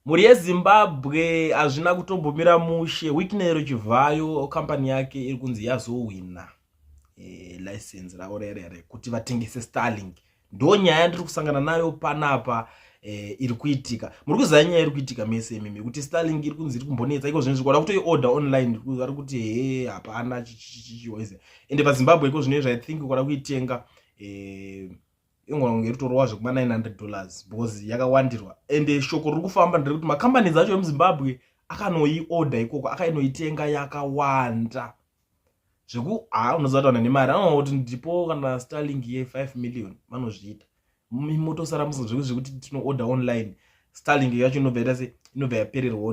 Muri yeZimbabwe hazvina kutombomira mushe. Wiki nero Chivhayo kambani yake iri kunzi yazowina license ravo rerere kuti vatengese Starlink. Ndo nyaya yandiri kusangana nayo panapa iri kuitika. Muri kuziva nyaya iri kuitika mese mimi kuti Starlink iri kunzi iri kumbonetsa iko zvinhu zvikwada kutoi order online vari kuti hapana chichiweze. Ende paZimbabwe iko zvinhu I think kwada kuitenga ingona kunge ritorwa zvekuma $900 because yakawandirwa. Ende shoko riri kufamba nderekuti makambani acho emuZimbabwe akanoiorder ikoko akainoitenga yakawanda. Zveku unoziva kuti nemari anoona kuti ndipo kana Starlink ye5 million vanozviita. Motosara musi zvekuti tinoorder online. Starlink yacho inobva yapererwawo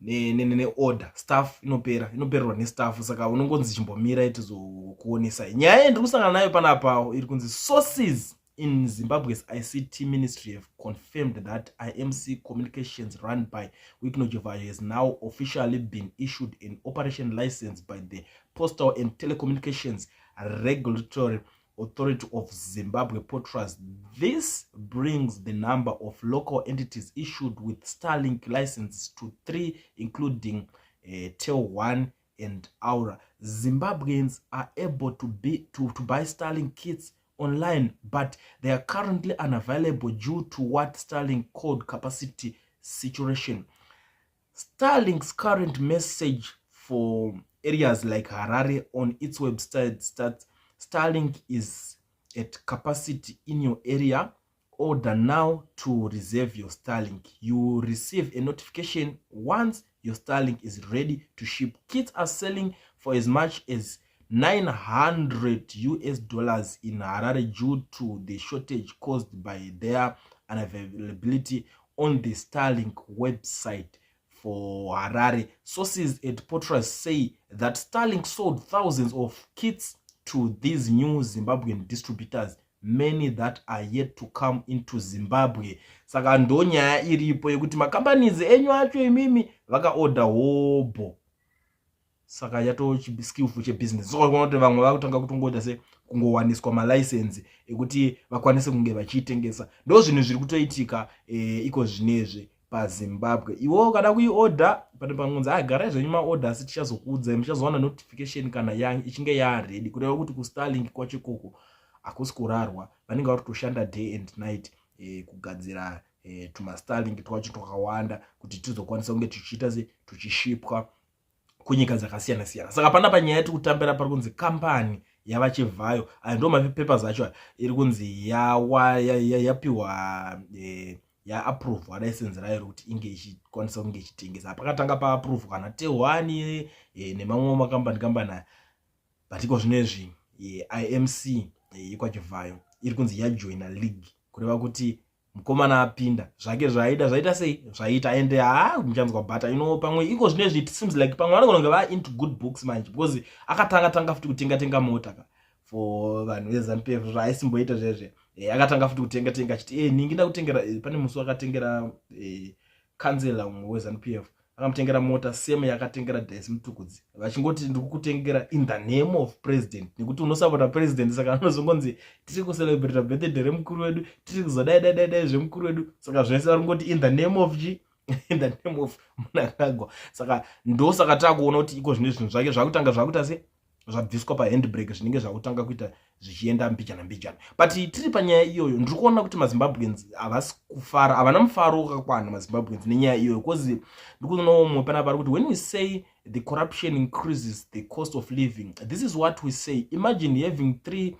ne order staff inopererwa nestaff, saka unongonzi chimbomira tizokuonesa. Nyaya yendiri kusangana nayo panapa iri kunzi sources in Zimbabwe's ICT ministry have confirmed that IMC communications run by Chivhayo has now officially been issued an operation license by the Postal and Telecommunications Regulatory Authority of Zimbabwe Potras. This brings the number of local entities issued with Starlink licenses to 3, including Tel1 and Aura. Zimbabweans are able to buy Starlink kits online, but they are currently unavailable due to what Starlink called capacity saturation. Starlink's current message for areas like Harare on its website states Starlink is at capacity in your area. Order now to reserve your Starlink. You will receive a notification once your Starlink is ready to ship. Kits are selling for as much as $900 in Harare due to the shortage caused by their unavailability on the Starlink website for Harare. Sources at Potras say that Starlink sold thousands of kits to these new Zimbabwean distributors, many that are yet to come into Zimbabwe. Saka ndo nyaya iripo yekuti makambanizi enyu acho imimi vakaorder hobo. Saka yato skillful chebusiness. So kuona kuti vamwe vakutanga kutongoita se kungowaniswa malicense ekuti vakwanise kunge vachiitengesa. Ndo zvinhu zviri kutoitika iko zvinezve paZimbabwe. Iwo kada kuiorder pane pangonzi agara zvenyu maorder asi tichazokuudza muchazowana notification kana ichinge ready. Kureva kuti kuStarlink kwacho koko akusi kurarwa, vanenge vari kutoshanda day and night kugadzira tuma Starlink twacho twakawanda kuti tizokwanisa kunge tuchiita se tuchishipwa kunyika dzakasiyana siyana. Saka panapa nyaya yati kutambira pari kunzi kambani yavaChivhayo ndo mapepers acho iri kunzi yapiwa approve license rayo kuti inge ichikwanisa kunge ichitengesa. Pakatanga pa approve kana Tel1 nemamwe makambani but iko zvinezvi IMC Chivhayo iri kunzi yajoina league, kureva kuti mukomana apinda zvake zvaita sei zvaita ende muchanzwa bata pamwe iko zvinezvi it seems like pamwe vanogona va into good books manje because akatanga futi kutenga mota for vanhu veZANU-PF zvaisimboita zvezve. Akatanga futi kutenga chiti ningi ndakutengera pane musi wakatengera kansela umwe weZANU-PF akamutengera mota same yakatengera Daisy Mutukudzi vachingoti ndikukutengera in the name of president, nekuti unosapota president. Saka anozongonzi tiri kucelebrate birthday remukuru wedu, tiri kuzodai zvemukuru wedu, saka zvese vari kungoti in the name of in the name of Munangagwa. Saka ndo saka takuona kuti iko zvinhu zvake zvakutanga zvakuita se zvabviswa pahandbrake zvinenge zvakutanga kuita zvichienda mbijana. But tiri panyaya iyoyo ndiri kuona kuti maZimbabweans havasi kufara, havana mufaro wakakwana maZimbabweans nenyaya iyoyo, because ndiri kuona umwe panapa kuti when we say the corruption increases the cost of living, this is what we say. Imagine having 3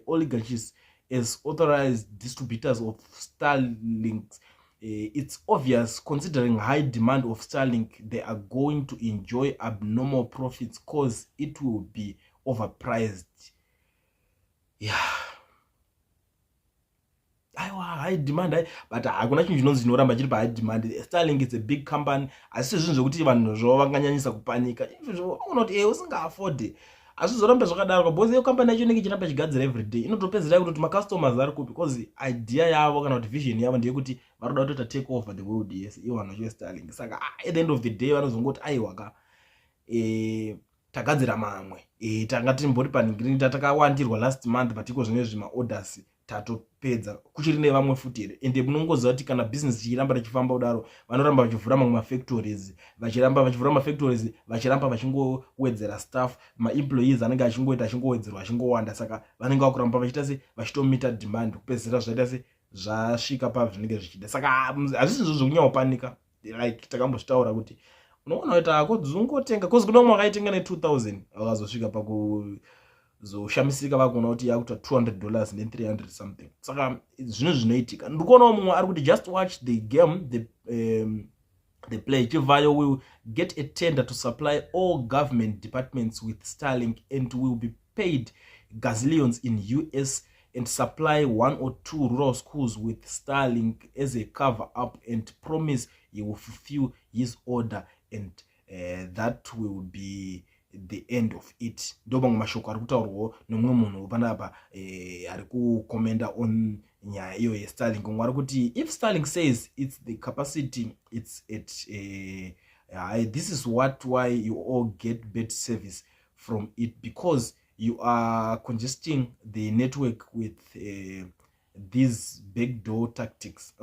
oligarchies as authorized distributors of Starlinks. It's obvious, considering high demand of Starlink, they are going to enjoy abnormal profits because it will be overpriced. High demand, but hakuna chinhu chinonzi chinoramba chiri high demand. Starlink is a big company, asi zvinhu zvokuti vanhu zvo vanganyanyisa kupanika. Izvo unoona kuti usinga afford azvizoramba zvakadaro because iyo company yacho inenge ichiramba chigadzira every day. Inotopedzera kuti macustomers ari kupi because idea yavo kana kuti vision yavo ndeyekuti vari kuda kutoita take over the world. Yes, iwo vanhu veStarlink. Saka at the end of the day vanozongoti aiwa tagadzira mamwe tanga timbori paningirira takawandirwa last month but iko zvinezvi maorders tatopedza kuchiri nevamwe futi here. Ende munongoziva kuti kana business ichiramba richifamba kudaro vanoramba vachivhura mamwe mafactories, vachiramba vachivhura mafactories, vachiramba vachingowedzera staff, maemployees anenge achingoita achingowedzerwa achingowanda, saka vanenge vakuramba vachiita se vachitomita demand, kupedzisira zvaita se zvasvika pazvinenge zvichida. Saka hazvisi izvo zvokunyanyopanika, like takambozvitaura kuti unoona kuti akodzungotenga kozi kuda umwe akaitenga ne2000 vakazosvika pakuzoshamisika vakuona kuti yakuita $200 ne300 something. Saka zvinhu zvinoitika. Ndikuonawo mumwe ari kuti just watch the game, the play. Chivhayo will get a tender to supply all government departments with Starlink and will be paid gazillions in US and supply 1 or 2 rural schools with Starlink as a cover up and promise he will fulfill his order and that will be the end of it. Ndobanga mashoko ari kutaurwa nomwe munhu panapa ari kukomenda on nyaya iyo yeStarlink. Ngwari kuti if Starlink says it's the capacity, it's at this is why you all get better service from it, because you are congesting the network with these backdoor tactics.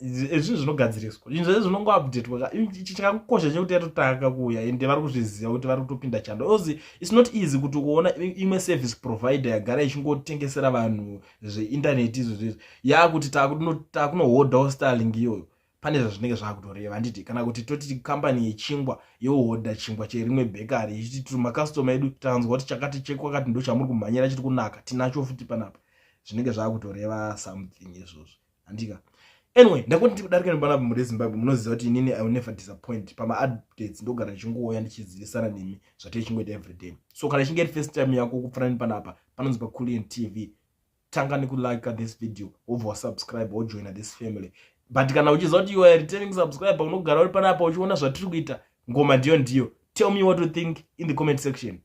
Izvi zvinogadziriswa izvo zvinongoupdatewa. Ichi chakakosha chekuti yatotanga kuuya ende vari kuzviziva kuti vari kutopinda chando. It's not easy kuti kuona imwe service provider yagara ichingotengesera vanhu zveinternet izvo yakuti takunohodhawo Starlink iyoyo. Pane zvazvinenge zvakutoreva handiti, kana kuti toti company yechingwa yohodha chingwa cherimwe bakery ichiti tuma makastoma edu tanzwa kuti chakati chekwakati ndo chamuri kumhanyira chiri kunaka tinacho futi panapa, zvinenge zvakutoreva something izvozvo handika. Anyway, ndakuti kudarika panapa muri Zimbabwe munoziva kuti inini I will never disappoint pama updates. Ndogara ndichingoya ndichizivisana nemi zvati chingoita every day. So kana chinge first time yako kufanana panapa panonzi pa Coolin TV, tanga nekulike this video, over subscribe or join this family. But kana uchiziva kuti you are returning subscriber unogara uri panapa uchiona zvatiri kuita, ngoma ndiyo. Tell me what you think in the comment section.